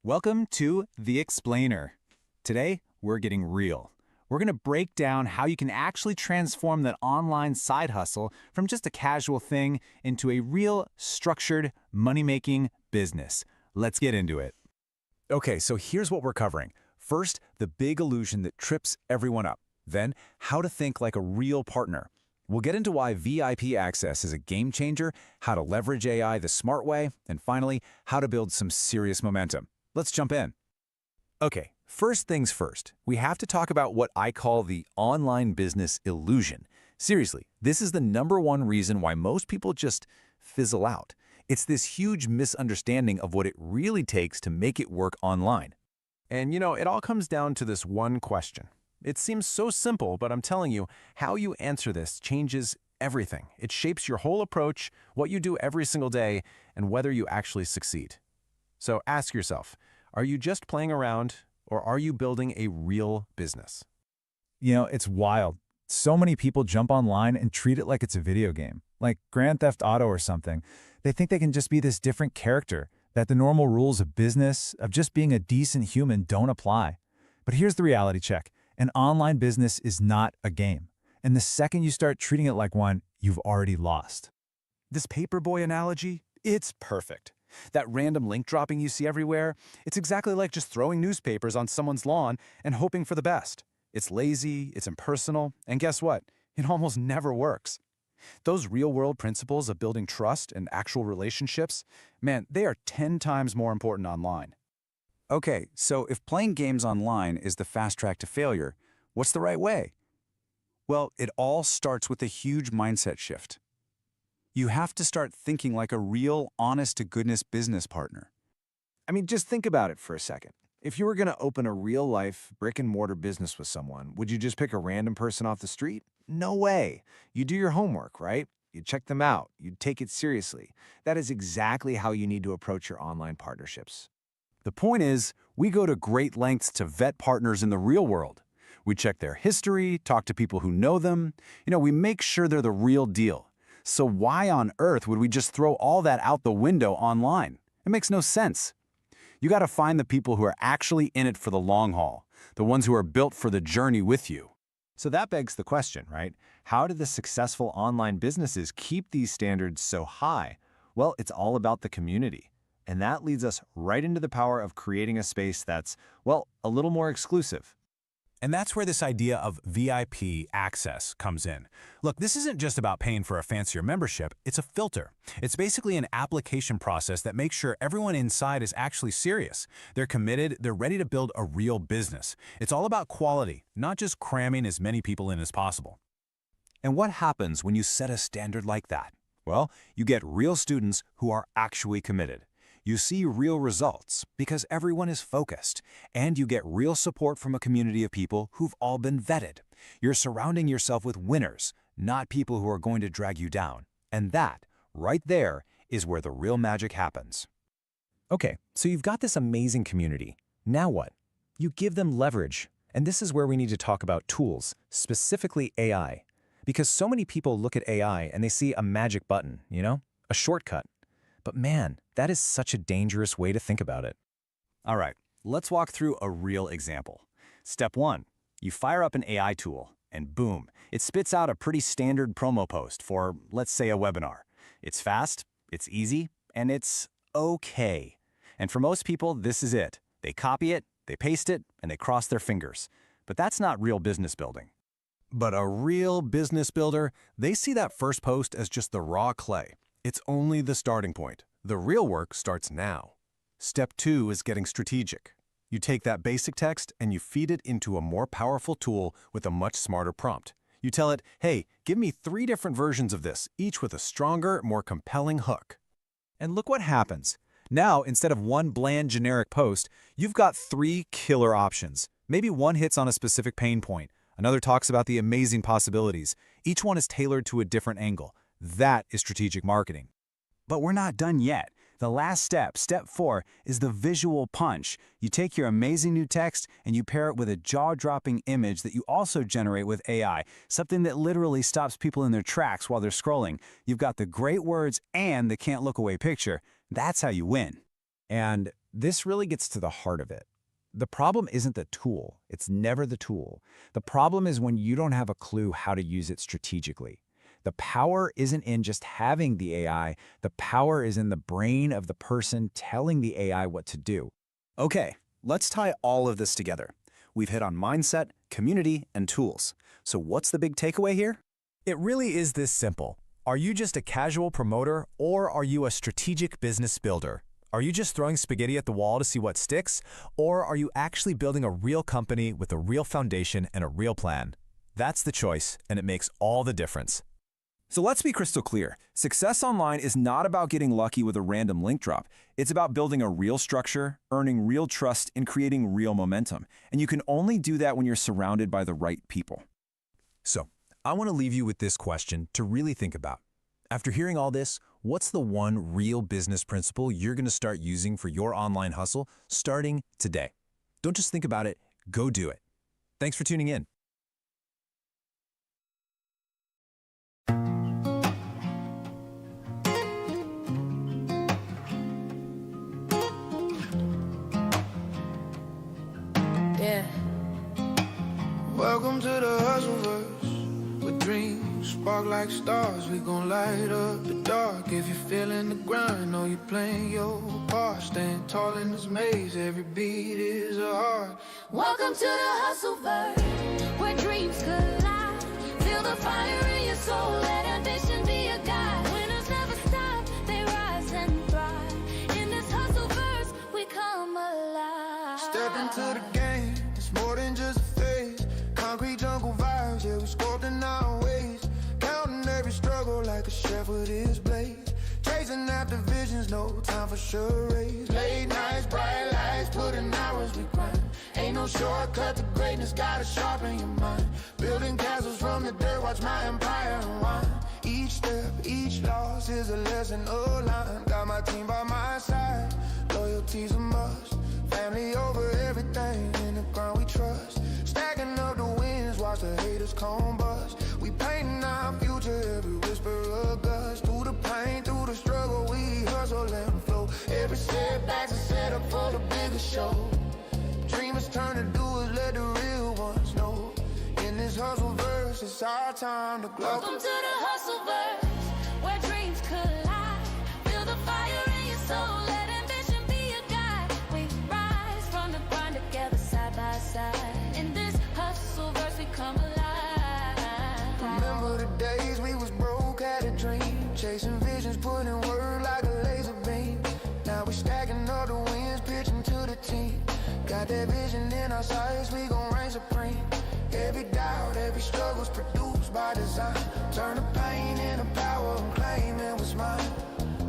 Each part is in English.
Welcome to The Explainer. Today, we're getting real. We're going to break down how you can actually transform that online side hustle from just a casual thing into a real, structured, money-making business. Let's get into it. Okay, so here's what we're covering. First, the big illusion that trips everyone up. Then, how to think like a real partner. We'll get into why VIP access is a game changer, how to leverage AI the smart way, and finally, how to build some serious momentum. Let's jump in. Okay, first things first, we have to talk about what I call the online business illusion. Seriously, this is the #1 reason why most people just fizzle out. It's this huge misunderstanding of what it really takes to make it work online. And it all comes down to this one question. It seems so simple, but I'm telling you, how you answer this changes everything. It shapes your whole approach, what you do every single day, and whether you actually succeed. So ask yourself, are you just playing around, or are you building a real business? It's wild. So many people jump online and treat it like it's a video game, like Grand Theft Auto or something. They think they can just be this different character, that the normal rules of business, of just being a decent human, don't apply. But here's the reality check. An online business is not a game. And the second you start treating it like one, you've already lost. This paperboy analogy, it's perfect. That random link dropping you see everywhere, it's exactly like just throwing newspapers on someone's lawn and hoping for the best. It's lazy, it's impersonal, and guess what? It almost never works. Those real-world principles of building trust and actual relationships, man, they are 10 times more important online. Okay, so if playing games online is the fast track to failure, what's the right way? Well, it all starts with a huge mindset shift. You have to start thinking like a real, honest-to-goodness business partner. I mean, just think about it for a second. If you were going to open a real-life, brick-and-mortar business with someone, would you just pick a random person off the street? No way. You do your homework, right? You check them out. You take it seriously. That is exactly how you need to approach your online partnerships. The point is, we go to great lengths to vet partners in the real world. We check their history, talk to people who know them. We make sure they're the real deal. So why on earth would we just throw all that out the window online? It makes no sense. You got to find the people who are actually in it for the long haul, the ones who are built for the journey with you. So that begs the question, right? How do the successful online businesses keep these standards so high? Well, it's all about the community. And that leads us right into the power of creating a space that's, well, a little more exclusive. And that's where this idea of VIP access comes in. Look, this isn't just about paying for a fancier membership, it's a filter. It's basically an application process that makes sure everyone inside is actually serious. They're committed, they're ready to build a real business. It's all about quality, not just cramming as many people in as possible. And what happens when you set a standard like that? Well, you get real students who are actually committed. You see real results because everyone is focused, and you get real support from a community of people who've all been vetted. You're surrounding yourself with winners, not people who are going to drag you down. And that, right there, is where the real magic happens. Okay, so you've got this amazing community. Now what? You give them leverage. And this is where we need to talk about tools, specifically AI. Because so many people look at AI and they see a magic button, a shortcut. But man, that is such a dangerous way to think about it. All right, let's walk through a real example. Step 1, you fire up an AI tool, and boom, it spits out a pretty standard promo post for, let's say, a webinar. It's fast, it's easy, and it's okay. And for most people, this is it. They copy it, they paste it, and they cross their fingers. But that's not real business building. But a real business builder, they see that first post as just the raw clay. It's only the starting point. The real work starts now. Step 2 is getting strategic. You take that basic text and you feed it into a more powerful tool with a much smarter prompt. You tell it, hey, give me 3 different versions of this, each with a stronger, more compelling hook. And look what happens. Now, instead of one bland generic post, you've got 3 killer options. Maybe one hits on a specific pain point. Another talks about the amazing possibilities. Each one is tailored to a different angle. That is strategic marketing. But we're not done yet. The last step, step 4, is the visual punch. You take your amazing new text and you pair it with a jaw-dropping image that you also generate with AI, something that literally stops people in their tracks while they're scrolling. You've got the great words and the can't look away picture. That's how you win. And this really gets to the heart of it. The problem isn't the tool. It's never the tool. The problem is when you don't have a clue how to use it strategically. The power isn't in just having the AI. The power is in the brain of the person telling the AI what to do. Okay, let's tie all of this together. We've hit on mindset, community, and tools. So what's the big takeaway here? It really is this simple. Are you just a casual promoter, or are you a strategic business builder? Are you just throwing spaghetti at the wall to see what sticks, or are you actually building a real company with a real foundation and a real plan? That's the choice, and it makes all the difference. So let's be crystal clear. Success online is not about getting lucky with a random link drop. It's about building a real structure, earning real trust, and creating real momentum. And you can only do that when you're surrounded by the right people. So, I want to leave you with this question to really think about. After hearing all this, what's the one real business principle you're going to start using for your online hustle starting today? Don't just think about it, go do it. Thanks for tuning in. Yeah. Welcome to the Hustleverse, with dreams spark like stars. We gon' light up the dark. If you're feeling the grind, know you're playing your part. Stand tall in this maze, every beat is a heart. Welcome to the Hustleverse, where dreams collide. Feel the fire in your soul, let ambition be a guide. Winners never stop, they rise and thrive. In this Hustleverse, we come alive. Step into the game, it's more than just a phase. Concrete jungle vibes, yeah, we sculpting our ways. Counting every struggle like a chef with his blade. Chasing after visions, no time for charades. Late nights, bright lights, putting hours we grind. Ain't no shortcut to greatness, gotta sharpen your mind. Building castles from the dirt, watch my empire unwind. Each step, each loss is a lesson aligned. Got my team by my side, loyalty's a must. Family over everything, in the ground we trust. Stacking up the wins, watch the haters combust. We painting our future, every whisper of gust. Through the pain, through the struggle, we hustle and flow. Every setback's a setup for the bigger show. Dreamers turn to doers, let the real ones know. In this hustle verse, it's our time to glow. Welcome to the Hustleverse, where dreams collide. Feel the fire in your soul, let ambition be a guide. We rise from the grind together side by side. In this Hustleverse, we come alive. Remember the days we was broke, had a dream. Chasing visions, putting word like a laser beam. Now we stacking up the wins, pitching to the team. Got that vision in our sights, we gon' reign supreme. Every doubt, every struggle's produced by design. Turn the pain into power and claiming what's mine.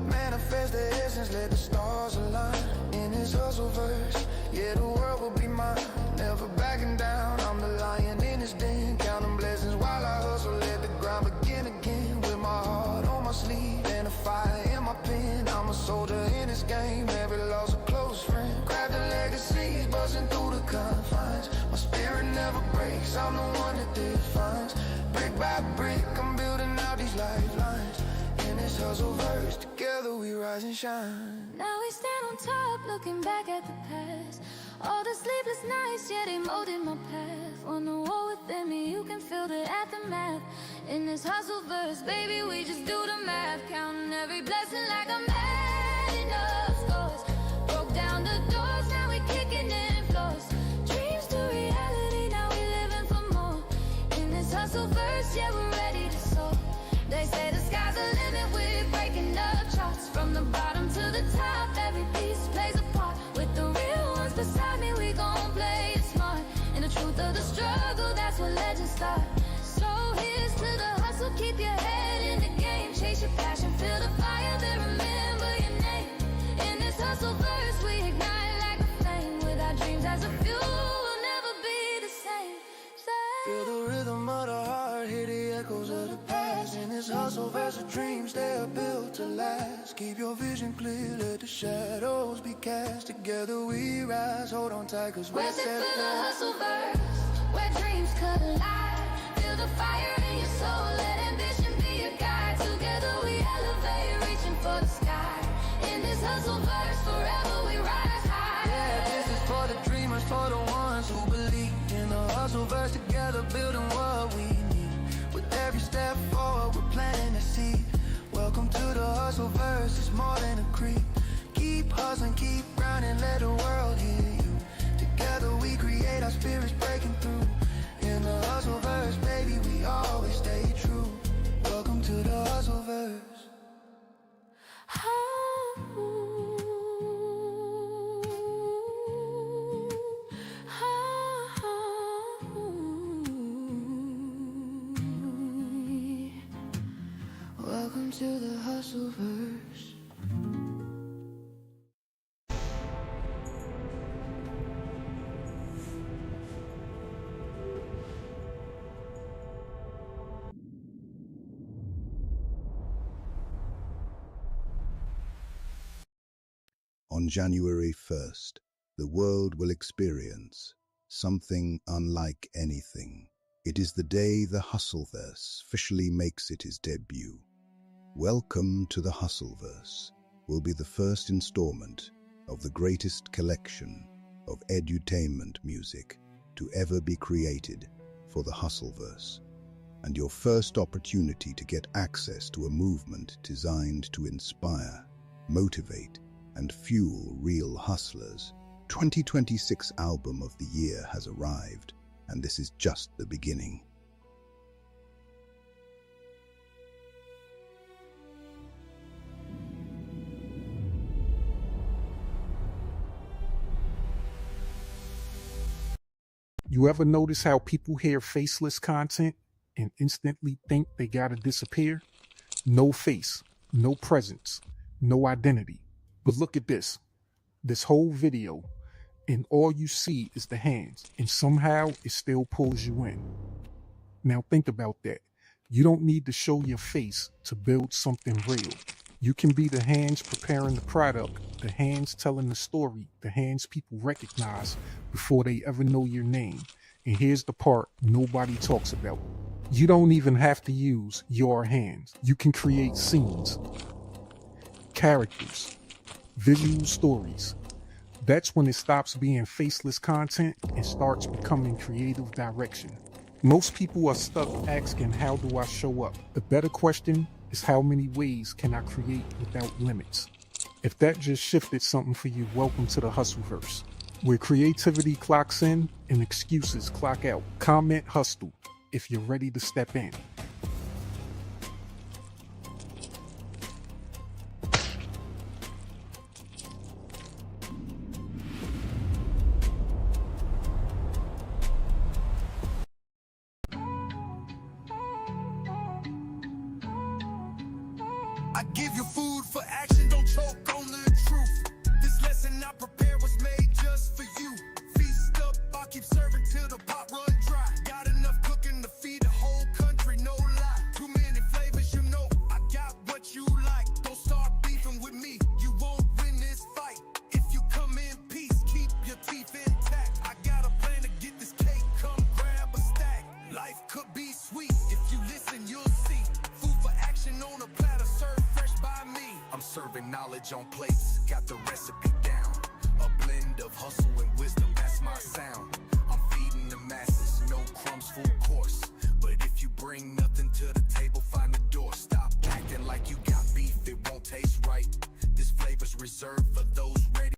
Manifest the essence, let the stars align. In this Hustleverse, yeah, the world will be mine. Never backing down, I'm the lion in this den. Counting blessings while I hustle, let the grind begin again. With my heart on my sleeve and a fire in my pen. I'm a soldier in this game, every loss a close friend. Crafting legacies, busting through the confines. My spirit never breaks, I'm the one that defines. Brick by brick, I'm building out these lifelines. In this Hustleverse, together we rise and shine. Now we stand on top, looking back at the past. All the sleepless nights, yeah, they molded my path. On the wall within me, you can feel the aftermath. In this Hustleverse, baby, we just do the math. Counting every blessing like I'm adding up scores. Broke down the doors, now we kicking in floors. Dreams to reality, now we living for more. In this Hustleverse, yeah, we're ready to soar. They say the sky's the limit, we're breaking up charts. From the bottom to the top, every piece plays a part. With the real ones beside me, we gon' play it smart. In the truth of the struggle, that's where legends start. So here's to the hustle, keep your head in the game. Chase your passion, feel the fire, then remember your name. In this Hustleverse, we ignite like a flame. With our dreams as a fuel, we'll never be the same. Feel the rhythm of the heart, hear the echoes of the past. In this Hustleverse of dreams, they are built to last. Keep your vision clear, let the shadows be cast. Together we rise, hold on tight, cause we're Welcome set to the fast. Hustleverse, where dreams collide. Feel the fire in your soul, let ambition be a guide. Together we elevate, reaching for the sky. In this Hustleverse, forever we to the Hustleverse. On January 1st, the world will experience something unlike anything. It is the day the Hustleverse officially makes its debut. Welcome to the Hustleverse will be the first installment of the greatest collection of edutainment music to ever be created for the Hustleverse, and your first opportunity to get access to a movement designed to inspire, motivate, and fuel real hustlers. 2026 album of the year has arrived, and this is just the beginning. You ever notice how people hear faceless content and instantly think they gotta disappear? No face, no presence, no identity. But look at this whole video, and all you see is the hands, and somehow it still pulls you in. Now think about that. You don't need to show your face to build something real. You can be the hands preparing the product, the hands telling the story, the hands people recognize before they ever know your name. And here's the part nobody talks about. You don't even have to use your hands. You can create scenes, characters, visual stories. That's when it stops being faceless content and starts becoming creative direction. Most people are stuck asking, how do I show up? The better question is, how many ways can I create without limits? If that just shifted something for you, welcome to the Hustleverse, where creativity clocks in and excuses clock out. Comment hustle if you're ready to step in. I give you food for action, don't choke on the truth. This lesson I prepare was made just for you. Feast up, I'll keep serving till the pot run dry. Got enough cooking to feed the whole country, no lie. Too many flavors, you know, I got what you like. Don't start beefing with me, you won't win this fight. If you come in peace, keep your teeth intact. I got a plan to get this cake, come grab a stack. Life could be sweet, if you listen, you'll see. Food for action on a platter, served fresh by me. I'm serving knowledge on plates, got the recipe down. A blend of hustle and wisdom, that's my sound. I'm feeding the masses, no crumbs, full course. But if you bring nothing to the table, find the door. Stop acting like you got beef, it won't taste right. This flavor's reserved for those ready.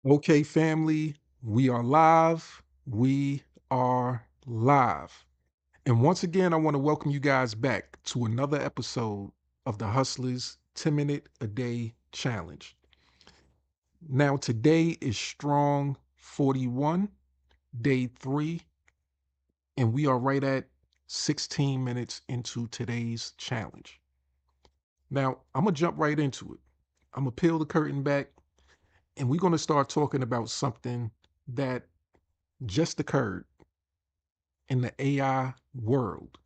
Okay, family, we are live. We are live. And once again, I want to welcome you guys back to another episode of the Hustlers 10-Minute a Day Challenge. Now, today is Strong 41, day 3, and we are right at 16 minutes into today's challenge. Now, I'm going to jump right into it. I'm going to peel the curtain back, and we're going to start talking about something that just occurred in the AI world.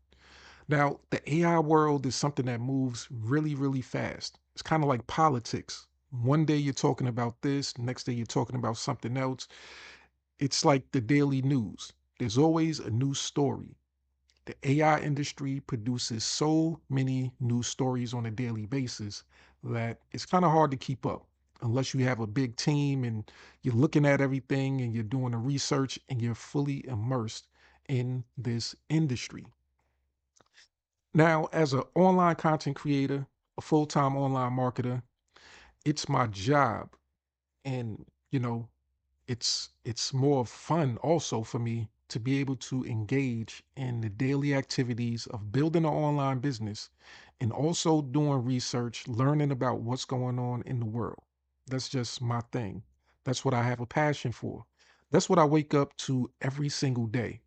Now, the AI world is something that moves really, really fast. It's kind of like politics. One day you're talking about this, next day you're talking about something else. It's like the daily news. There's always a new story. The AI industry produces so many news stories on a daily basis that it's kind of hard to keep up unless you have a big team and you're looking at everything and you're doing the research and you're fully immersed in this industry. Now, as an online content creator, a full-time online marketer, it's my job, and it's more fun also for me to be able to engage in the daily activities of building an online business and also doing research, learning about what's going on in the world. That's just my thing. That's what I have a passion for. That's what I wake up to every single day.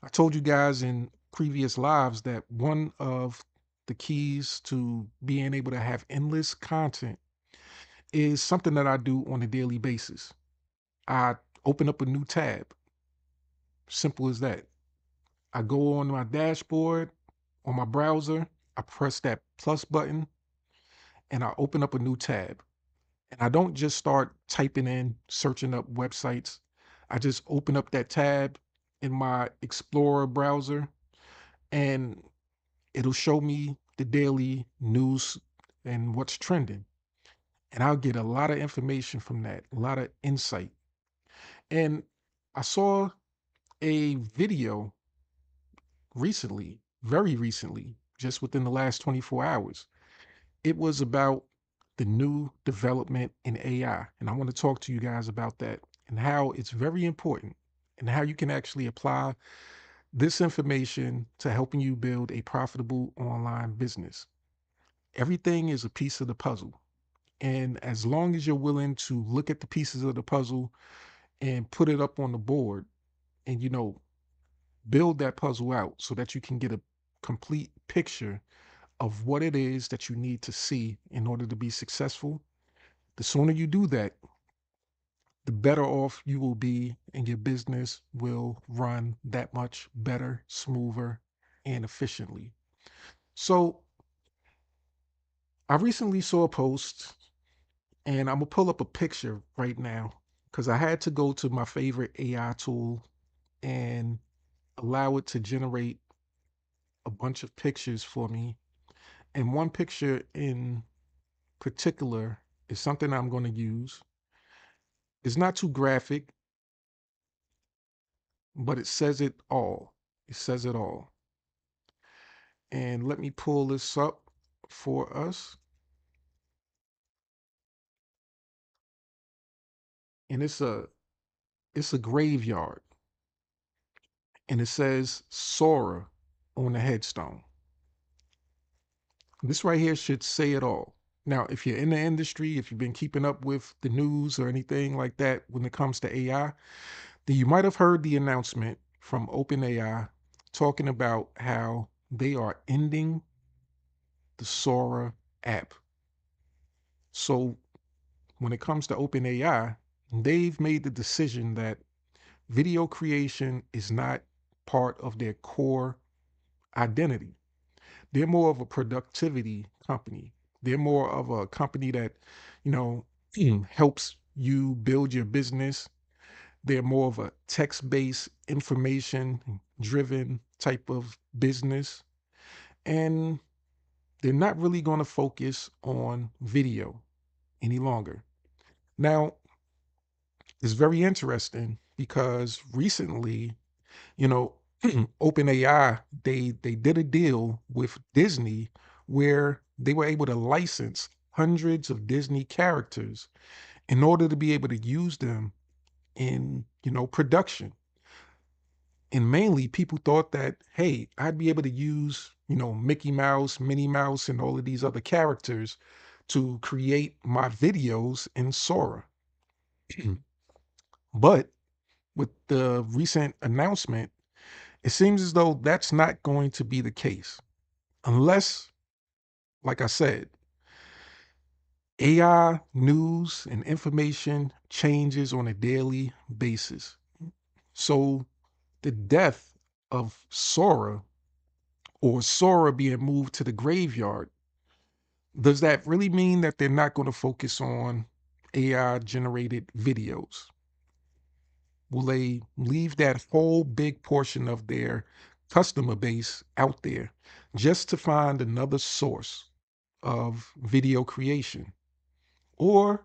I told you guys in previous lives that one of the keys to being able to have endless content is something that I do on a daily basis. I open up a new tab. Simple as that. I go on my dashboard on my browser, I press that plus button, and I open up a new tab. And I don't just start typing in, searching up websites. I just open up that tab in my Explorer browser and it'll show me the daily news and what's trending. And I'll get a lot of information from that, a lot of insight. And I saw a video recently, very recently, just within the last 24 hours. It was about the new development in AI. And I want to talk to you guys about that and how it's very important and how you can actually apply this information to helping you build a profitable online business. Everything is a piece of the puzzle. And as long as you're willing to look at the pieces of the puzzle and put it up on the board and, build that puzzle out so that you can get a complete picture of what it is that you need to see in order to be successful, the sooner you do that, the better off you will be, and your business will run that much better, smoother, and efficiently. So, I recently saw a post, and I'm gonna pull up a picture right now because I had to go to my favorite AI tool and allow it to generate a bunch of pictures for me. And one picture in particular is something I'm going to use. It's not too graphic, but it says it all. It says it all. And let me pull this up for us. And it's a graveyard. And it says Sora on the headstone. This right here should say it all. Now, if you're in the industry, if you've been keeping up with the news or anything like that when it comes to AI, then you might have heard the announcement from OpenAI talking about how they are ending the Sora app. So when it comes to OpenAI, they've made the decision that video creation is not part of their core identity. They're more of a productivity company. They're more of a company that, you know, helps you build your business. They're more of a text-based, information-driven type of business. And they're not really going to focus on video any longer. Now, it's very interesting because recently, you know, OpenAI, they did a deal with Disney where they were able to license hundreds of Disney characters in order to be able to use them in, production. And mainly people thought that, hey, I'd be able to use, Mickey Mouse, Minnie Mouse, and all of these other characters to create my videos in Sora. But with the recent announcement, it seems as though that's not going to be the case. Unless, like I said, AI news and information changes on a daily basis. So the death of Sora or Sora being moved to the graveyard, does that really mean that they're not going to focus on AI generated videos? Will they leave that whole big portion of their customer base out there just to find another source of video creation? Or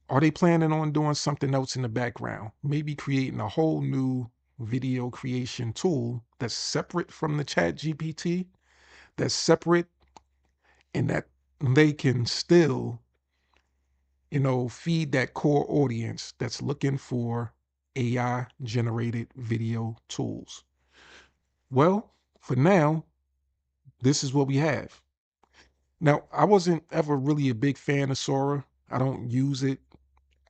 are they planning on doing something else in the background? Maybe creating a whole new video creation tool that's separate from the Chat GPT, that's separate and that they can still, feed that core audience that's looking for AI generated video tools. Well, for now, this is what we have. Now, I wasn't ever really a big fan of Sora. I don't use it.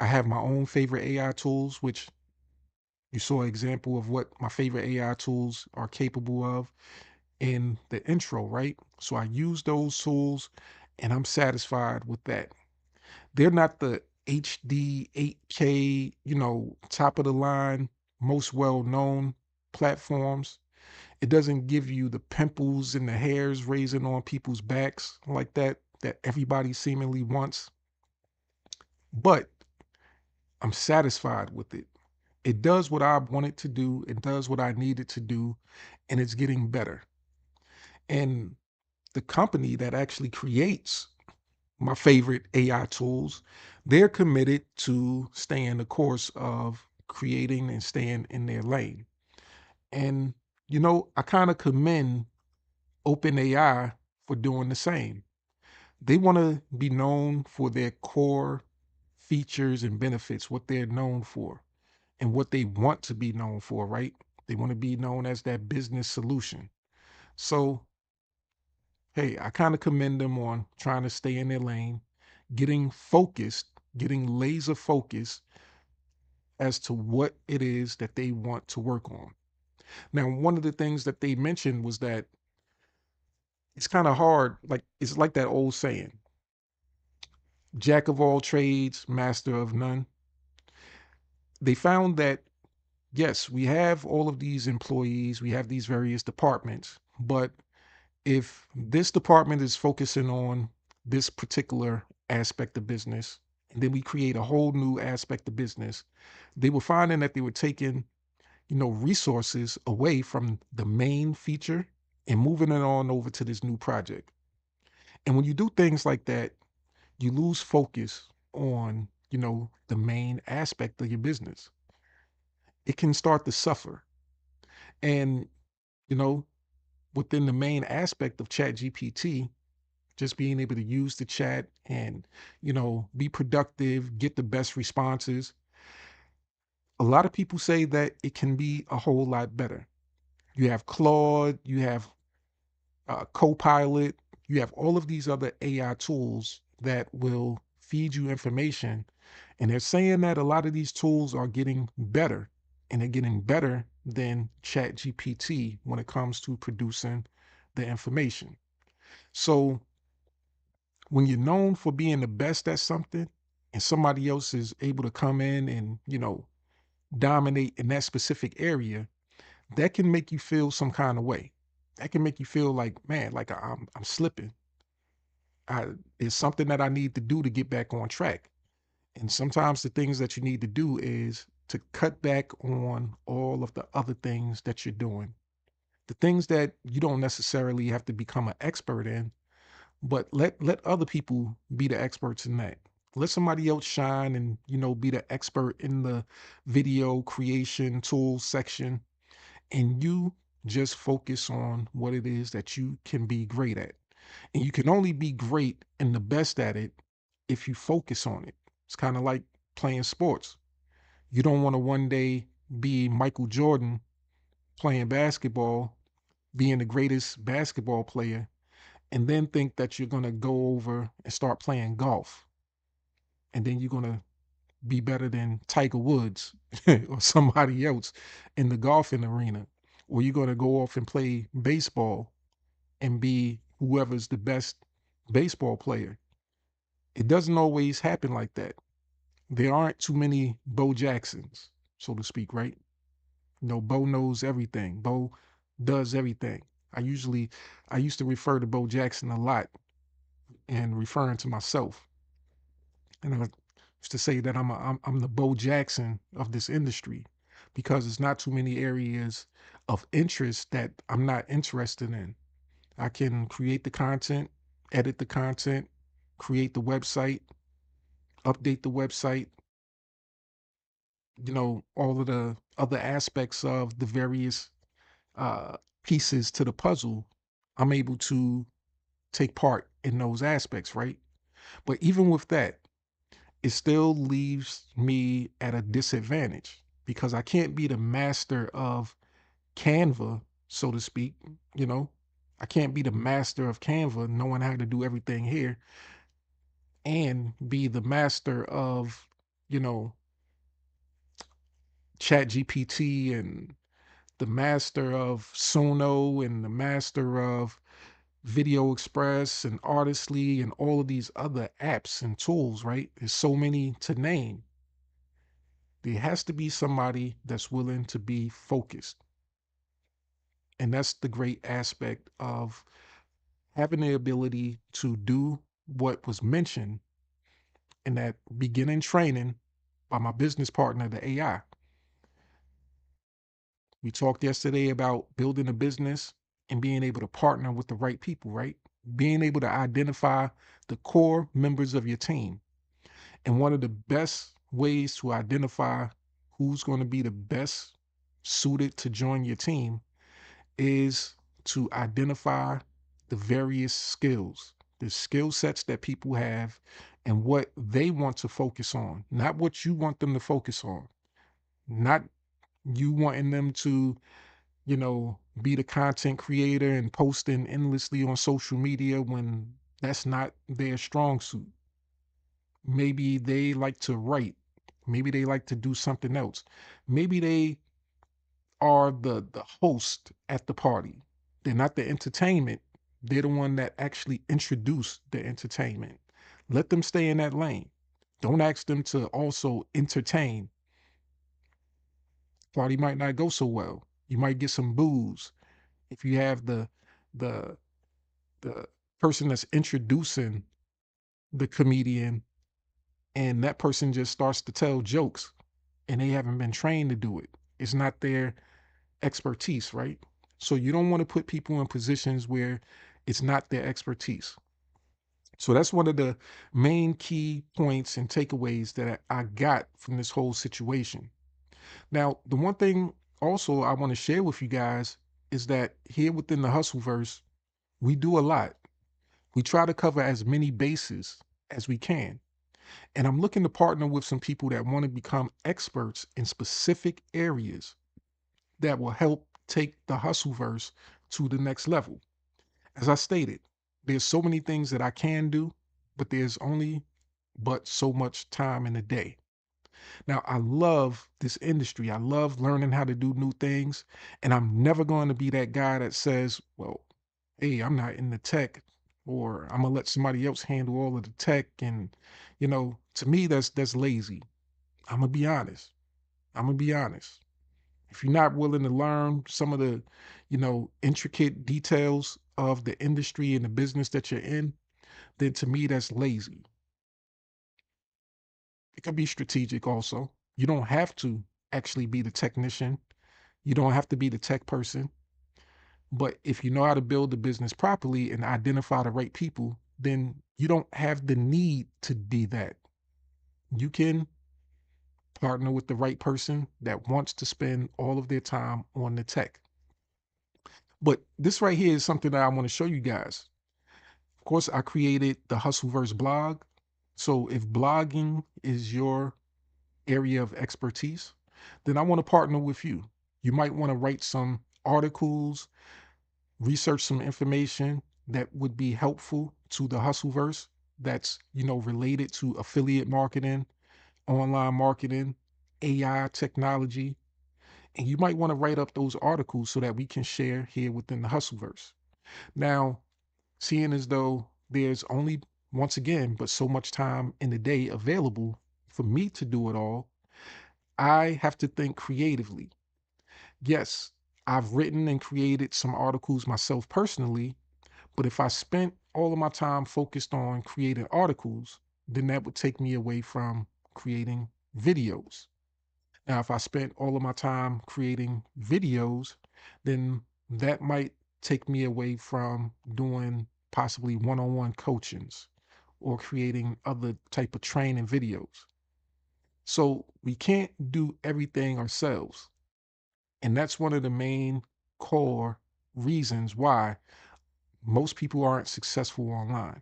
I have my own favorite AI tools, which You saw an example of what my favorite AI tools are capable of in the intro, right? So I use those tools and I'm satisfied with that. They're not the HD 8K, top of the line, most well known platforms. It doesn't give you the pimples and the hairs raising on people's backs like that everybody seemingly wants. But I'm satisfied with it. It does what I want it to do, it does what I need it to do, and it's getting better. And the company that actually creates my favorite AI tools, they're committed to staying the course of creating and staying in their lane. And, I kind of commend OpenAI for doing the same. They want to be known for their core features and benefits, what they're known for and what they want to be known for, right? They want to be known as that business solution. So, hey, I kind of commend them on trying to stay in their lane, getting focused, getting laser focused as to what it is that they want to work on. Now, one of the things that they mentioned was that it's kind of hard, like it's like that old saying, jack of all trades, master of none. They found that, yes, we have all of these employees, we have these various departments, but if this department is focusing on this particular aspect of business, and then we create a whole new aspect of business, they were finding that they were taking, resources away from the main feature and moving it on over to this new project. And when you do things like that, you lose focus on, the main aspect of your business. It can start to suffer. And, you know, within the main aspect of Chat GPT, just being able to use the chat and, be productive, get the best responses. A lot of people say that it can be a whole lot better. You have Claude, you have Copilot, you have all of these other AI tools that will feed you information. And they're saying that a lot of these tools are getting better, and they're getting better than Chat GPT when it comes to producing the information. So when you're known for being the best at something and somebody else is able to come in and, dominate in that specific area, that can make you feel some kind of way. That can make you feel like, man, like I'm slipping. It's something that I need to do to get back on track. And sometimes the things that you need to do is to cut back on all of the other things that you're doing. The things that you don't necessarily have to become an expert in, but let other people be the experts in that. Let somebody else shine and, be the expert in the video creation tools section, and you just focus on what it is that you can be great at. And you can only be great and the best at it if you focus on it. It's kind of like playing sports. You don't want to one day be Michael Jordan playing basketball, being the greatest basketball player, and then think that you're going to go over and start playing golf. And then you're going to be better than Tiger Woods or somebody else in the golfing arena. Or you're going to go off and play baseball and be whoever's the best baseball player. It doesn't always happen like that. There aren't too many Bo Jacksons, so to speak, right? Bo knows everything. Bo does everything. I used to refer to Bo Jackson a lot and referring to myself. And I used to say that I'm the Bo Jackson of this industry because there's not too many areas of interest that I'm not interested in. I can create the content, edit the content, create the website, update the website, all of the other aspects of the various uh, pieces to the puzzle. I'm able to take part in those aspects, right? But even with that, it still leaves me at a disadvantage because I can't be the master of Canva, so to speak, you know. I can't be the master of Canva, knowing how to do everything here, and be the master of, you know, Chat GPT and the master of Sono and the master of Video Express and Artistly and all of these other apps and tools, right? There's so many to name. There has to be somebody that's willing to be focused. And that's the great aspect of having the ability to do what was mentioned in that beginning training by my business partner, the AI. We talked yesterday about building a business and being able to partner with the right people, right? Being able to identify the core members of your team. And one of the best ways to identify who's going to be the best suited to join your team is to identify the various skills, the skill sets that people have, and what they want to focus on, not what you want them to focus on, not you wanting them to, be the content creator and posting endlessly on social media when that's not their strong suit. Maybe they like to write. Maybe they like to do something else. Maybe they are the host at the party. They're not the entertainment. They're the one that actually introduced the entertainment. Let them stay in that lane. Don't ask them to also entertain. Party might not go so well. You might get some booze. If you have the the person that's introducing the comedian and that person just starts to tell jokes and they haven't been trained to do it. It's not their expertise, right? So you don't want to put people in positions where it's not their expertise. So that's one of the main key points and takeaways that I got from this whole situation. Now, the one thing also I want to share with you guys is that here within the Hustleverse, we do a lot. We try to cover as many bases as we can. And I'm looking to partner with some people that want to become experts in specific areas that will help take the Hustleverse to the next level. As I stated, there's so many things that I can do, but there's only but so much time in a day. Now, I love this industry. I love learning how to do new things. And I'm never going to be that guy that says, well, hey, I'm not in the tech, or I'm gonna let somebody else handle all of the tech. And, to me, that's lazy. I'm gonna be honest. I'm gonna be honest. If you're not willing to learn some of the, intricate details of the industry and the business that you're in, then to me, that's lazy. It could be strategic also. You don't have to actually be the technician. You don't have to be the tech person. But if you know how to build the business properly and identify the right people, then you don't have the need to be that. You can partner with the right person that wants to spend all of their time on the tech. But this right here is something that I want to show you guys. Of course, I created the Hustleverse blog. So if blogging is your area of expertise, then I want to partner with you. You might want to write some articles, research some information that would be helpful to the Hustleverse that's, related to affiliate marketing, online marketing, AI technology. And you might want to write up those articles so that we can share here within the Hustleverse. Now, seeing as though there's only, once again, but so much time in the day available for me to do it all, I have to think creatively. Yes, I've written and created some articles myself personally, but if I spent all of my time focused on creating articles, then that would take me away from creating videos. Now, if I spent all of my time creating videos, then that might take me away from doing possibly one-on-one coachings or creating other type of training videos. So we can't do everything ourselves. And that's one of the main core reasons why most people aren't successful online.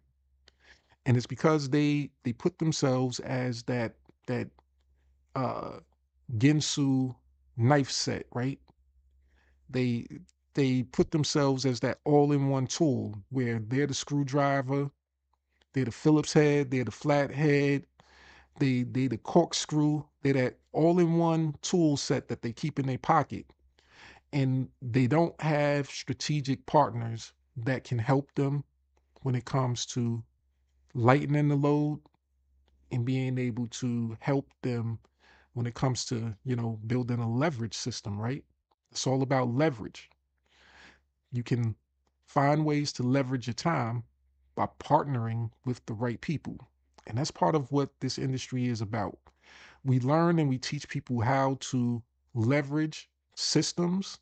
And it's because they put themselves as that uh Ginsu knife set, right? They they put themselves as that all-in-one tool where they're the screwdriver, they're the Phillips head, they're the flathead, They the corkscrew. They're that all-in-one tool set that they keep in their pocket, and they don't have strategic partners that can help them when it comes to lightening the load and being able to help them when it comes to, building a leverage system, right? It's all about leverage. You can find ways to leverage your time by partnering with the right people. And that's part of what this industry is about. We learn and we teach people how to leverage systems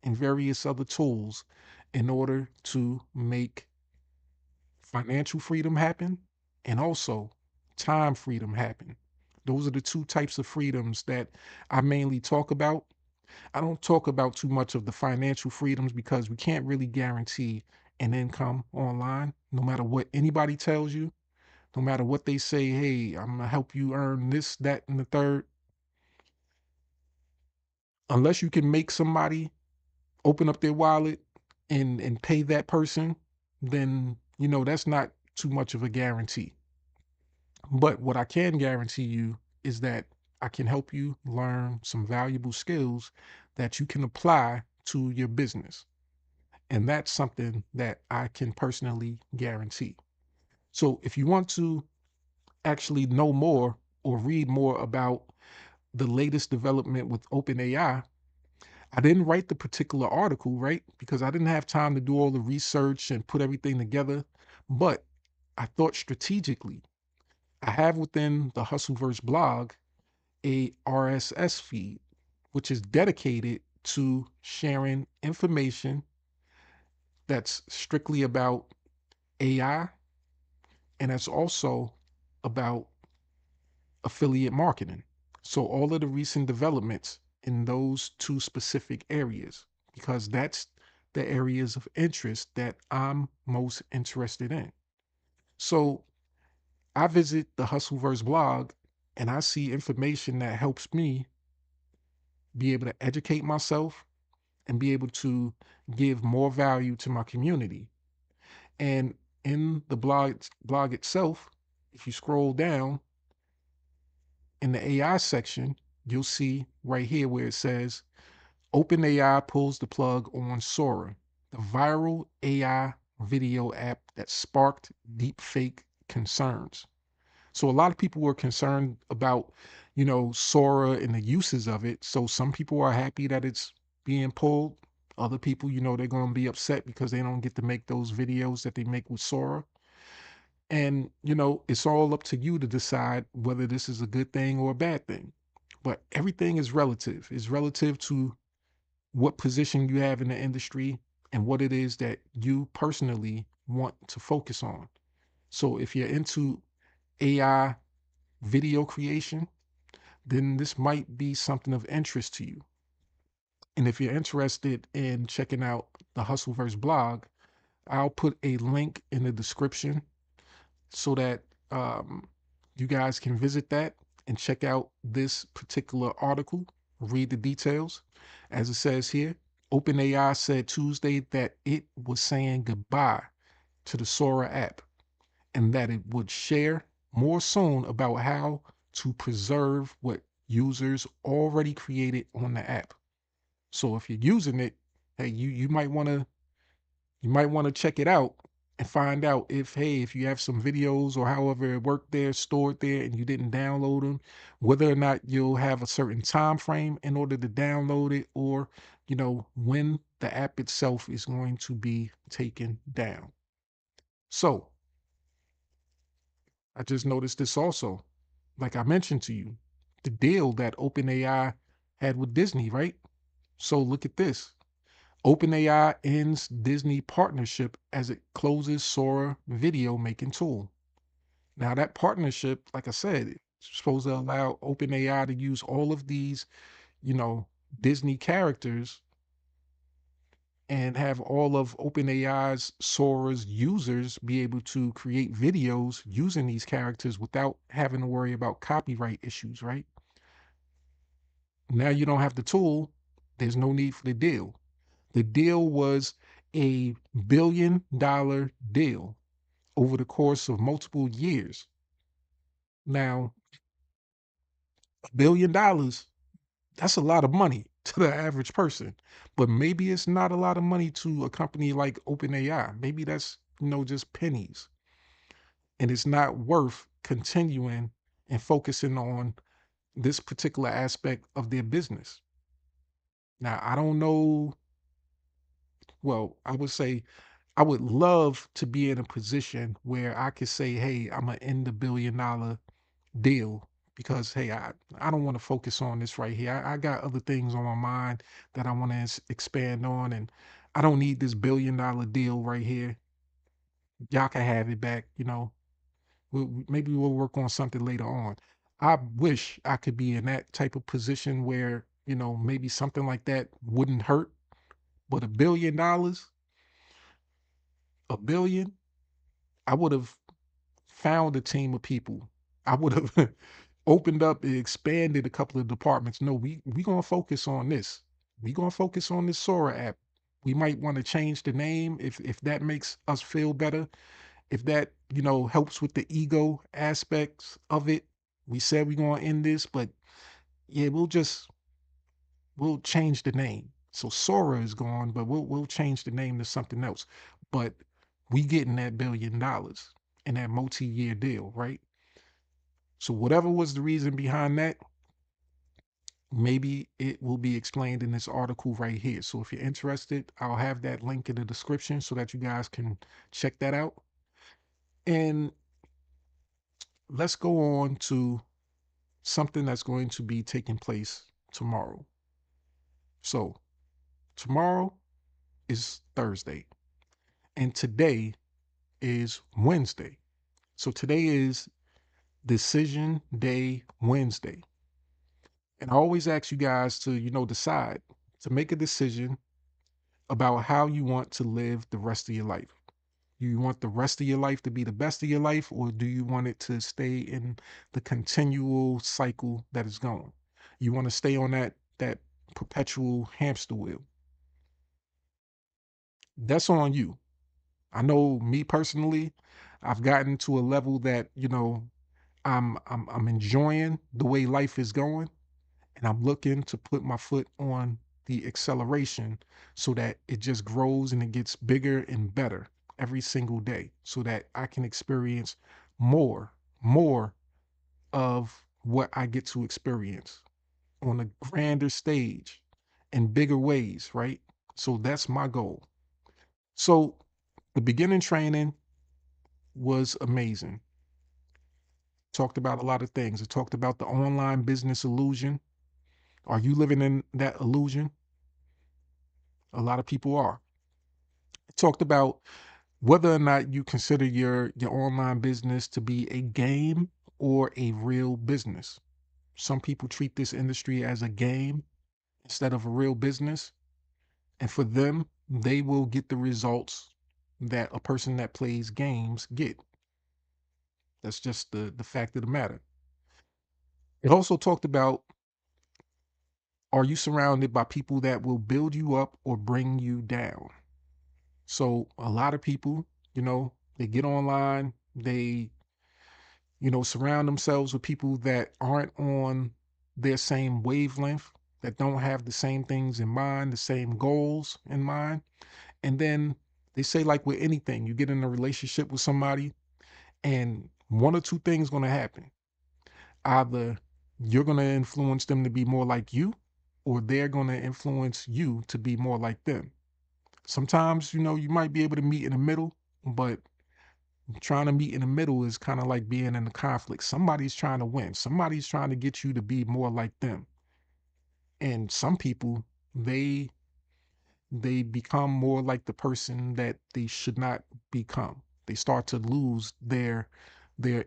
and various other tools in order to make financial freedom happen and also time freedom happen. Those are the two types of freedoms that I mainly talk about. I don't talk about too much of the financial freedoms because we can't really guarantee an income online, no matter what anybody tells you, no matter what they say, hey, I'm gonna help you earn this, that, and the third. Unless you can make somebody open up their wallet and pay that person, then that's not too much of a guarantee. But what I can guarantee you is that I can help you learn some valuable skills that you can apply to your business. And that's something that I can personally guarantee. So if you want to actually know more or read more about the latest development with OpenAI, I didn't write the particular article, right? Because I didn't have time to do all the research and put everything together. But I thought strategically. I have within the Hustleverse blog a RSS feed, which is dedicated to sharing information that's strictly about AI, and that's also about affiliate marketing. So all of the recent developments in those two specific areas, because that's the areas of interest that I'm most interested in. So I visit the Hustleverse blog and I see information that helps me be able to educate myself and be able to give more value to my community. And in the blog itself, if you scroll down in the AI section, you'll see right here where it says OpenAI pulls the plug on Sora, the viral AI video app that sparked deepfake concerns. So a lot of people were concerned about, Sora and the uses of it. So some people are happy that it's being pulled. Other people, they're going to be upset because they don't get to make those videos that they make with Sora. And, it's all up to you to decide whether this is a good thing or a bad thing. But everything is relative. It's relative to what position you have in the industry and what it is that you personally want to focus on. So if you're into AI video creation, then this might be something of interest to you. And if you're interested in checking out the Hustleverse blog, I'll put a link in the description so that you guys can visit that and check out this particular article, read the details. As it says here, OpenAI said Tuesday that it was saying goodbye to the Sora app and that it would share more soon about how to preserve what users already created on the app. So if you're using it, hey, you might want to check it out and find out if you have some videos or however it worked there, stored there, and you didn't download them, whether or not you'll have a certain time frame in order to download it, or when the app itself is going to be taken down. So I just noticed this also. Like I mentioned to you, the deal that OpenAI had with Disney, right? So look at this. OpenAI ends Disney partnership as it closes Sora video making tool. Now that partnership, like I said, it's supposed to allow OpenAI to use all of these, you know, Disney characters and have all of OpenAI's Sora's users be able to create videos using these characters without having to worry about copyright issues, right? Now you don't have the tool, there's no need for the deal. The deal was $1 billion deal over the course of multiple years. Now, $1 billion, that's a lot of money to the average person. But maybe it's not a lot of money to a company like OpenAI. Maybe that's, just pennies. And it's not worth continuing and focusing on this particular aspect of their business. Now, I don't know. Well, I would say I would love to be in a position where I could say, hey, I'm going to end the $1 billion deal because, hey, I don't want to focus on this right here. I got other things on my mind that I want to expand on, and I don't need this $1 billion deal right here. Y'all can have it back. Maybe we'll work on something later on. I wish I could be in that type of position where, maybe something like that wouldn't hurt, but $1 billion, a billion, I would have found a team of people. I would have opened up and expanded a couple of departments. No, we gonna focus on this. We gonna focus on this Sora app. We might want to change the name if that makes us feel better. If that helps with the ego aspects of it. We said we're gonna end this, but yeah, we'll change the name. So Sora is gone, but we'll change the name to something else. But we getting that $1 billion in that multi-year deal, right? So whatever was the reason behind that, maybe it will be explained in this article right here. So if you're interested, I'll have that link in the description so that you guys can check that out. And let's go on to something that's going to be taking place tomorrow. So tomorrow is Thursday, and today is Wednesday. So today is Decision Day Wednesday. And I always ask you guys to, decide to make a decision about how you want to live the rest of your life. You want the rest of your life to be the best of your life, or do you want it to stay in the continual cycle that is going? You want to stay on that perpetual hamster wheel. That's on you. I know me personally, I've gotten to a level that, I'm enjoying the way life is going, and I'm looking to put my foot on the acceleration so that it just grows and it gets bigger and better every single day so that I can experience more of what I get to experience on a grander stage in bigger ways, right? So that's my goal. So the beginning training was amazing. Talked about a lot of things. It talked about the online business illusion. Are you living in that illusion? A lot of people are. It talked about whether or not you consider your online business to be a game or a real business. Some people treat this industry as a game instead of a real business. And for them, they will get the results that a person that plays games get. That's just the fact of the matter. It also talked about, are you surrounded by people that will build you up or bring you down? So a lot of people, they get online, they, surround themselves with people that aren't on their same wavelength, that don't have the same things in mind, the same goals in mind. And then they say, like with anything, you get in a relationship with somebody and one or two things going to happen. Either you're going to influence them to be more like you, or they're going to influence you to be more like them. Sometimes, you might be able to meet in the middle, but trying to meet in the middle is kind of like being in a conflict. Somebody's trying to win. Somebody's trying to get you to be more like them. And some people, they become more like the person that they should not become. They start to lose their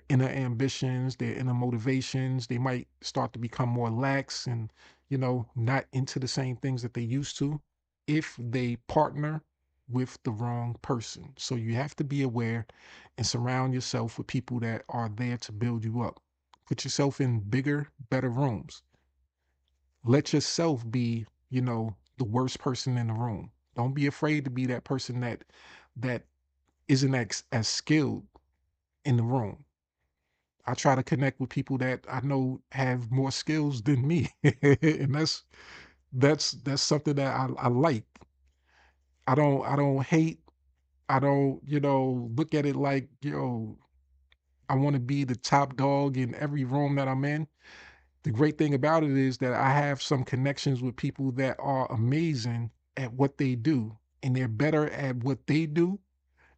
inner ambitions, their inner motivations. They might start to become more lax and, not into the same things that they used to if they partner with the wrong person. So you have to be aware and surround yourself with people that are there to build you up. Put yourself in bigger, better rooms. Let yourself be, the worst person in the room. Don't be afraid to be that person that isn't as skilled in the room. I try to connect with people that I know have more skills than me. And that's something that I like. I don't hate. I don't, look at it like, I want to be the top dog in every room that I'm in. The great thing about it is that I have some connections with people that are amazing at what they do, and they're better at what they do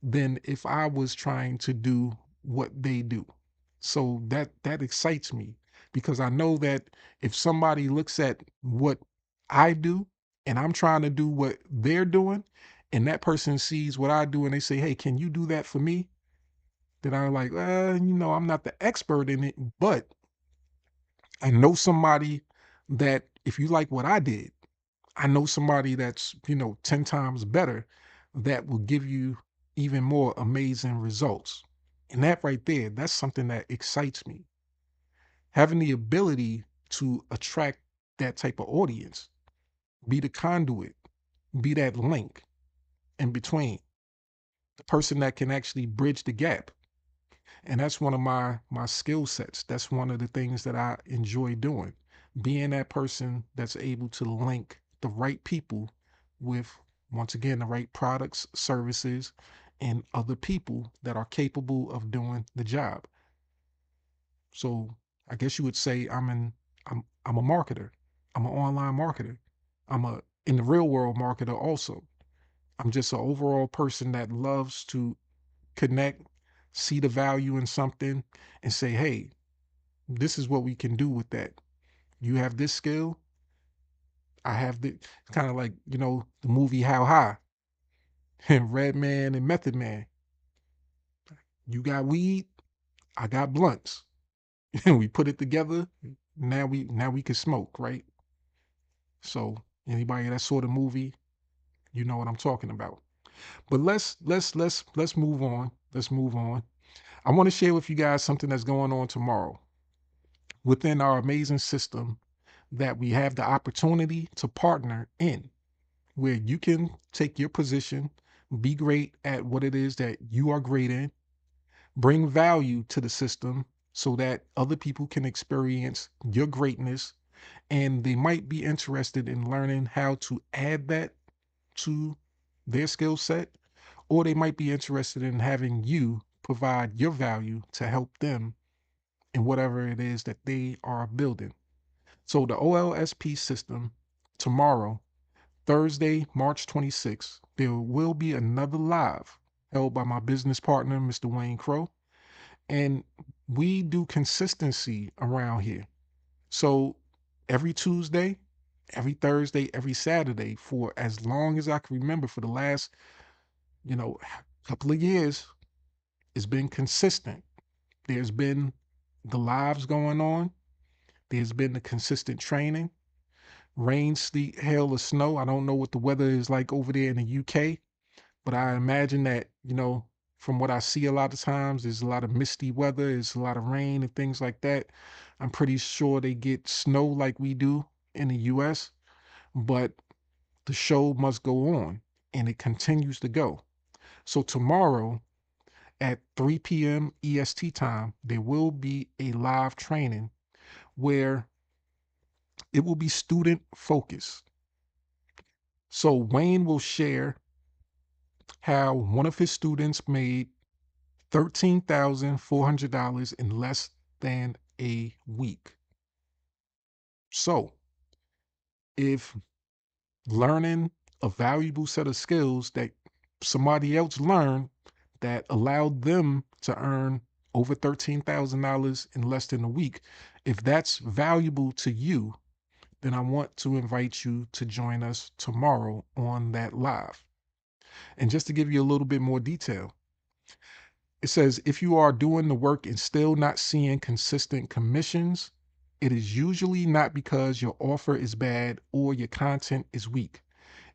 than if I was trying to do what they do. So that excites me because I know that if somebody looks at what I do and I'm trying to do what they're doing, and that person sees what I do and they say, "Hey, can you do that for me?" Then I'm like, I'm not the expert in it, but I know somebody that if you like what I did, I know somebody that's, 10 times better that will give you even more amazing results. And that right there, that's something that excites me. Having the ability to attract that type of audience, be the conduit, be that link in between, the person that can actually bridge the gap. And that's one of my skill sets. That's one of the things that I enjoy doing. Being that person that's able to link the right people with, once again, the right products, services, and other people that are capable of doing the job. So I guess you would say I'm a marketer. I'm an online marketer. I'm a in the real world marketer also. I'm just an overall person that loves to connect, see the value in something, and say, hey, this is what we can do with that. You have this skill, I have the kind of like, the movie How High and Red Man and Method Man. You got weed, I got blunts. And we put it together. Now we can smoke, right? So anybody that saw the movie, you know what I'm talking about. But let's move on. Let's move on. I want to share with you guys something that's going on tomorrow within our amazing system that we have the opportunity to partner in, where you can take your position, be great at what it is that you are great in, bring value to the system so that other people can experience your greatness, and they might be interested in learning how to add that to their skill set, or they might be interested in having you provide your value to help them in whatever it is that they are building. So the OLSP system tomorrow, Thursday, March 26th, there will be another live held by my business partner, Mr. Wayne Crow. And we do consistency around here. So every Tuesday, every Thursday, every Saturday, for as long as I can remember, for the last, couple of years, it's been consistent. There's been the lives going on. There's been the consistent training. Rain, sleet, hail, or snow. I don't know what the weather is like over there in the UK, but I imagine that, from what I see a lot of times, there's a lot of misty weather, there's a lot of rain and things like that. I'm pretty sure they get snow like we do in the US, but the show must go on and it continues to go. So tomorrow at 3 p.m. EST time, there will be a live training where it will be student focused. So Wayne will share how one of his students made $13,400 in less than a week. So if learning a valuable set of skills that somebody else learned that allowed them to earn over $13,000 in less than a week, if that's valuable to you, then I want to invite you to join us tomorrow on that live. And just to give you a little bit more detail, it says if you are doing the work and still not seeing consistent commissions, it is usually not because your offer is bad or your content is weak.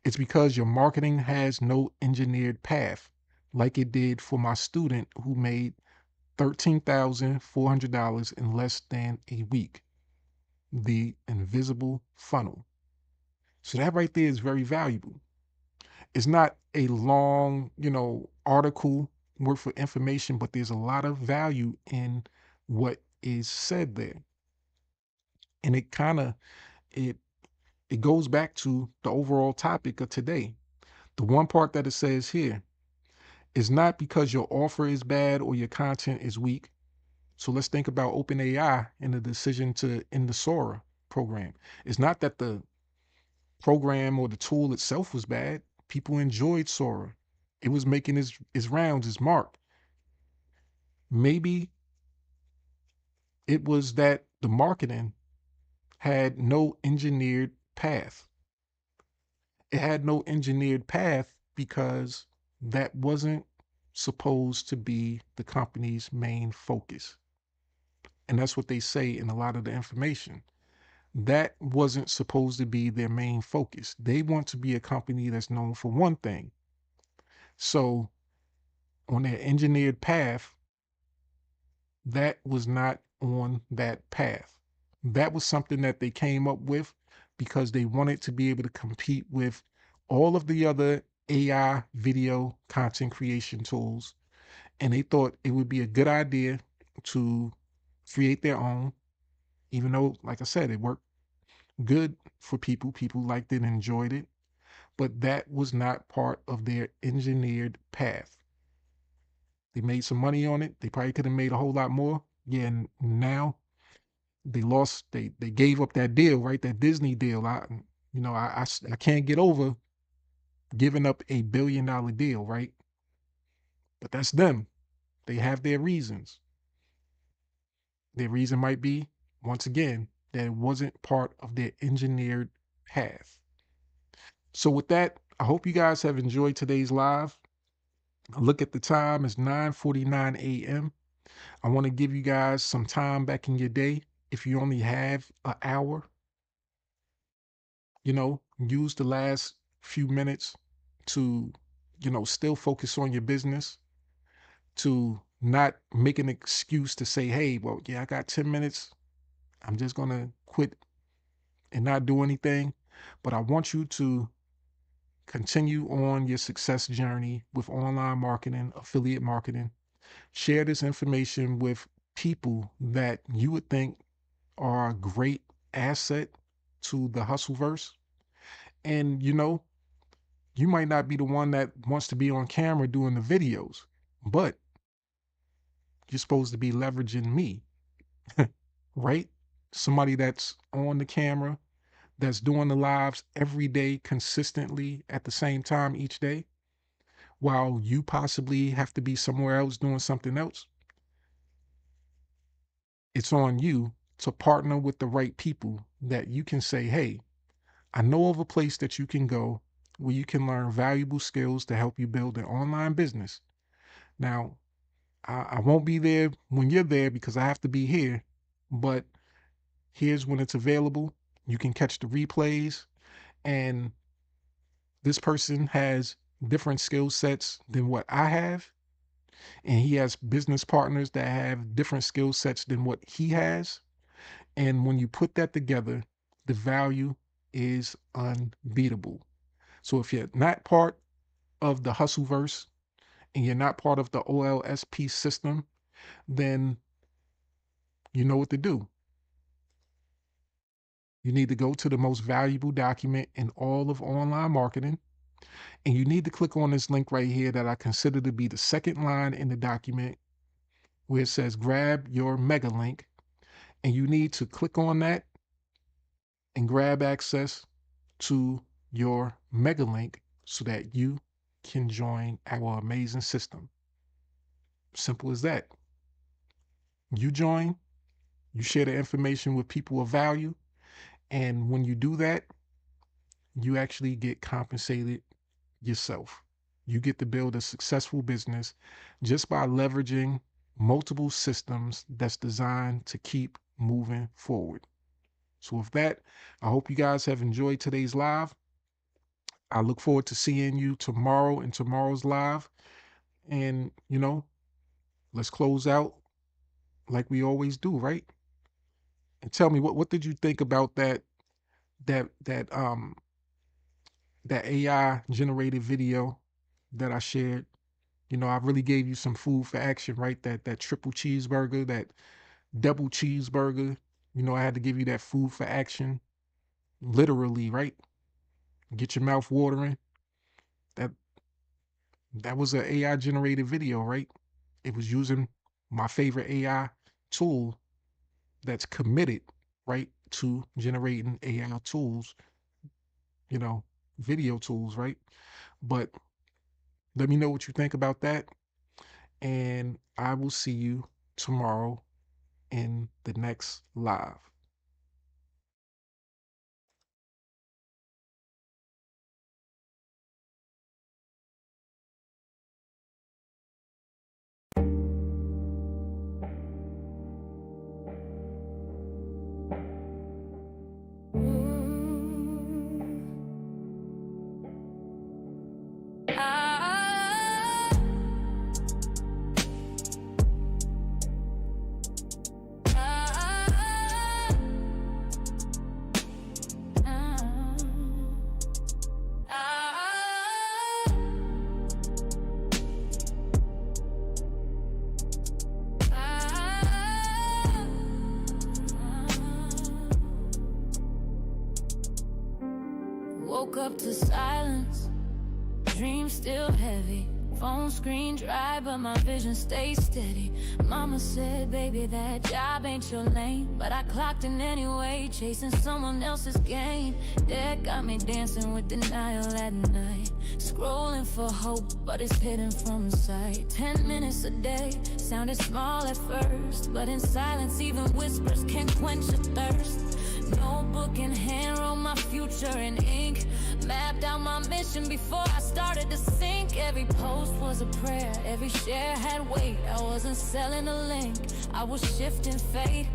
It's because your marketing has no engineered path, like it did for my student who made $13,400 in less than a week. The invisible funnel. So that right there is very valuable. It's not a long, article worth of information, but there's a lot of value in what is said there. And it kind of it it goes back to the overall topic of today. The one part that it says here is not because your offer is bad or your content is weak. So let's think about OpenAI and the decision to end the Sora program. It's not that the program or the tool itself was bad. People enjoyed Sora. It was making its rounds, its mark. Maybe it was that the marketing had no engineered path. It had no engineered path because that wasn't supposed to be the company's main focus. And that's what they say in a lot of the information. That wasn't supposed to be their main focus. They want to be a company that's known for one thing. So on their engineered path, that was not on that path. That was something that they came up with because they wanted to be able to compete with all of the other AI video content creation tools. And they thought it would be a good idea to create their own, even though, like I said, it worked good for people. People liked it and enjoyed it. But that was not part of their engineered path. They made some money on it. They probably could have made a whole lot more. Yeah, and now they lost. They gave up that deal, right? That Disney deal. I can't get over giving up $1 billion deal, right? But that's them. They have their reasons. Their reason might be, once again, that it wasn't part of their engineered path. So with that, I hope you guys have enjoyed today's live. Look at the time, it's 9:49 a.m. I want to give you guys some time back in your day. If you only have an hour, use the last few minutes to, still focus on your business, to not make an excuse to say, hey, well, yeah, I got 10 minutes. I'm just going to quit and not do anything. But I want you to continue on your success journey with online marketing, affiliate marketing. Share this information with people that you would think are a great asset to the Hustleverse. And you might not be the one that wants to be on camera doing the videos, but you're supposed to be leveraging me, right? Somebody that's on the camera, that's doing the lives every day consistently at the same time each day, while you possibly have to be somewhere else doing something else. It's on you to partner with the right people that you can say, hey, I know of a place that you can go where you can learn valuable skills to help you build an online business. Now, I won't be there when you're there because I have to be here, but here's when it's available. You can catch the replays, and this person has different skill sets than what I have, and he has business partners that have different skill sets than what he has. And when you put that together, the value is unbeatable. So if you're not part of the Hustleverse and you're not part of the OLSP system, then you know what to do. You need to go to the most valuable document in all of online marketing, and you need to click on this link right here that I consider to be the second line in the document where it says grab your mega link. And you need to click on that and grab access to your mega link so that you can join our amazing system. Simple as that. You join, you share the information with people of value, and when you do that, you actually get compensated yourself. You get to build a successful business just by leveraging multiple systems that's designed to keep moving forward. So with that, I hope you guys have enjoyed today's live. I look forward to seeing you tomorrow in tomorrow's live. And, let's close out like we always do, right? And tell me what did you think about that that um that AI generated video that I shared? I really gave you some food for action, right? That triple cheeseburger, double cheeseburger. You know, I had to give you that food for action. Literally, right? Get your mouth watering. That that was an AI generated video, right? It was using my favorite AI tool that's committed, right, to generating AI tools, you know, video tools, right? But let me know what you think about that. And I will see you tomorrow in the next live. Woke up to silence, dreams still heavy. Phone screen dry, but my vision stays steady. Mama said, baby, that job ain't your lane. But I clocked in anyway, chasing someone else's gain. That got me dancing with denial at night. Scrolling for hope, but it's hidden from sight. 10 minutes a day, sounded small at first. But in silence, even whispers can quench a thirst. Notebook in hand, wrote my future in ink. Mapped out my mission before I started to sink. Every post was a prayer, every share had weight. I wasn't selling a link, I was shifting fate.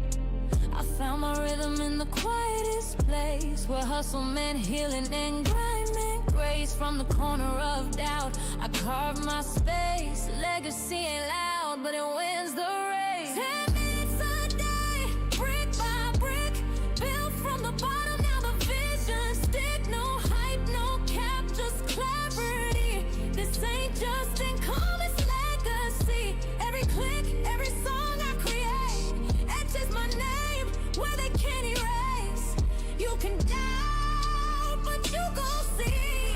I found my rhythm in the quietest place, where hustle meant healing and grind meant grace. From the corner of doubt, I carved my space. Legacy ain't loud, but it wins the race. 10 minutes a day, brick by brick, built from the bottom, now the vision stick. No hype, no cap, just clarity. This ain't just income, it's legacy. Every click, every song I create etches my name where they can't erase. You can doubt, but you gon' see.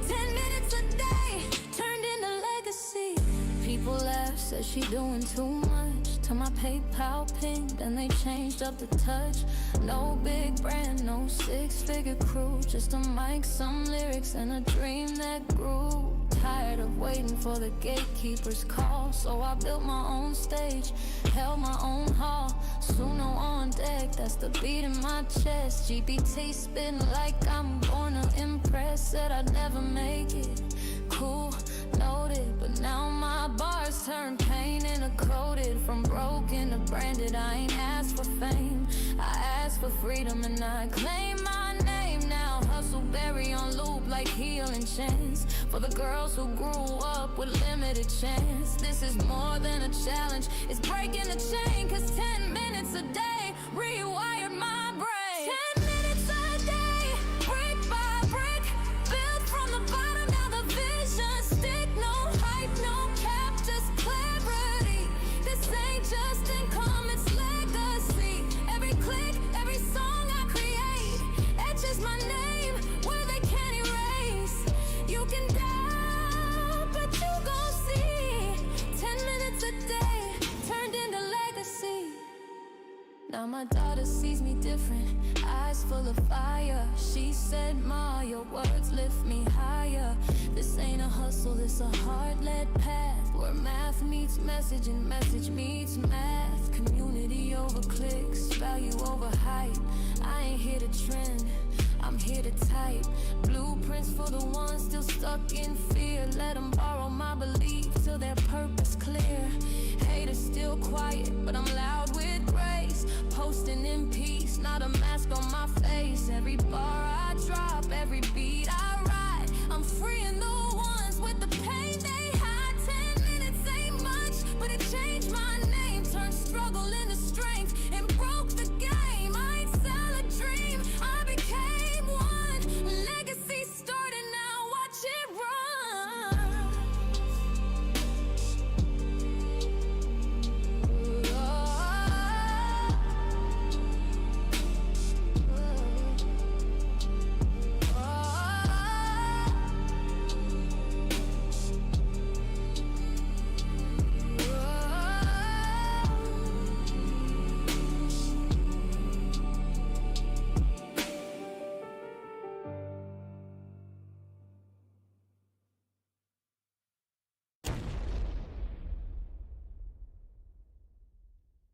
10 minutes a day turned into legacy. People laugh, said she doing too much. To my PayPal pin, then they changed up the touch. No big brand, no six-figure crew, just a mic, some lyrics, and a dream that grew. Tired of waiting for the gatekeeper's call, so I built my own stage, held my own hall. Suno on deck, that's the beat in my chest. GPT spin like I'm gonna impress. Said I'd never make it, cool, noted. But now my bars turn pain into coded. From broken to branded, I ain't asked for fame, I asked for freedom and I claim my name now. Hustleberry on loop like healing chance, for the girls who grew up with limited chance. This is more than a challenge, it's breaking the chain. Cause 10 minutes a day rewired my brain. 10 minutes a day, brick by brick, built from the bottom, now the vision stick. No hype, no cap, just clarity. This ain't just income, it's legacy. Every click, every song I create etches my name where they can't erase. You can doubt, but you gon' see. 10 minutes a day turned into legacy. Now my daughter sees me different, eyes full of fire. She said, Ma, your words lift me higher. This ain't a hustle, it's a heart-led path, where math meets message and message meets math. Community over clicks, value over hype. I ain't here to trend, I'm here to type blueprints for the ones still stuck in fear. Let them borrow my belief till their purpose clear. Haters still quiet, but I'm loud with grace. Posting in peace, not a mask on my face. Every bar I drop, every beat I ride, I'm freeing the ones with the pain they hide. 10 minutes ain't much, but it changed my name, turned struggle into